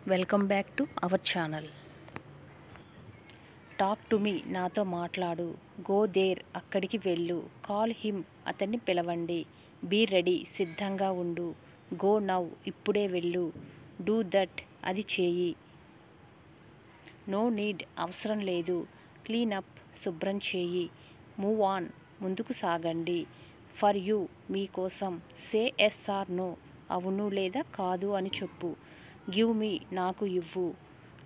Welcome back to our channel. Talk to me, నాతో మాట్లాడు. Go there, అక్కడికి వెళ్ళు. కాల్ హిమ్, అతన్ని పిలవండి. బీ రెడీ, సిద్ధంగా ఉండు. గో నౌ, ఇప్పుడే వెళ్ళు. డూ దట్, అది చేయి. నో నీడ్, అవసరం లేదు. క్లీన్ అప్, శుభ్రం చేయి. మూవ్ ఆన్, ముందుకు సాగండి. ఫర్ యూ, మీకోసం. సే ఎస్ ఆర్ నో, అవును లేదా కాదు అని చెప్పు. గివ్ మీ, నాకు ఇవ్వు.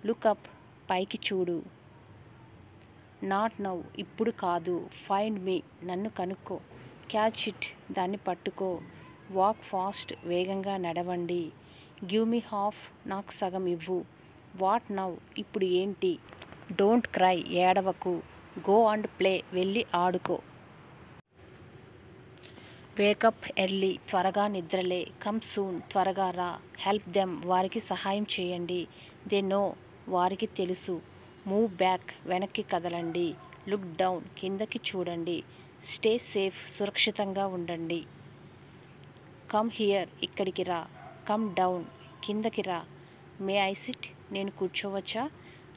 లుక్ అప్, పైకి చూడు. నాట్ నౌ, ఇప్పుడు కాదు. ఫైండ్ మీ, నన్ను కనుక్కో. క్యాచ్ ఇట్, దాన్ని పట్టుకో. వాక్ ఫాస్ట్, వేగంగా నడవండి. గివ్ మీ హాఫ్, నాకు సగం ఇవ్వు. వాట్ నౌ, ఇప్పుడు ఏంటి. డోంట్ క్రై, ఏడవకు. గో అండ్ ప్లే, వెళ్ళి ఆడుకో. వేకప్ ఎర్లీ, త్వరగా నిద్రలే. కమ్ సూన్, త్వరగా రా. హెల్ప్ దెమ్, వారికి సహాయం చేయండి. దే నో, వారికి తెలుసు. మూవ్ బ్యాక్, వెనక్కి కదలండి. లుక్ డౌన్, కిందకి చూడండి. స్టే సేఫ్, సురక్షితంగా ఉండండి. కమ్ హియర్, ఇక్కడికి రా. కమ్ డౌన్, కిందకి రా. మే ఐ సిట్, నేను కూర్చోవచ్చా.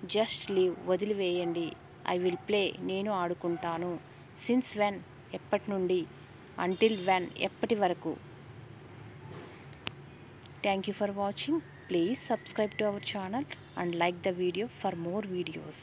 జస్ట్ లీవ్, వదిలివేయండి. ఐ విల్ ప్లే, నేను ఆడుకుంటాను. సిన్స్ వెన్, ఎప్పటి నుండి. అంటిల్ వెన్, ఎప్పటి వరకు. Thank you for watching. Please subscribe to our channel and like the video for more videos.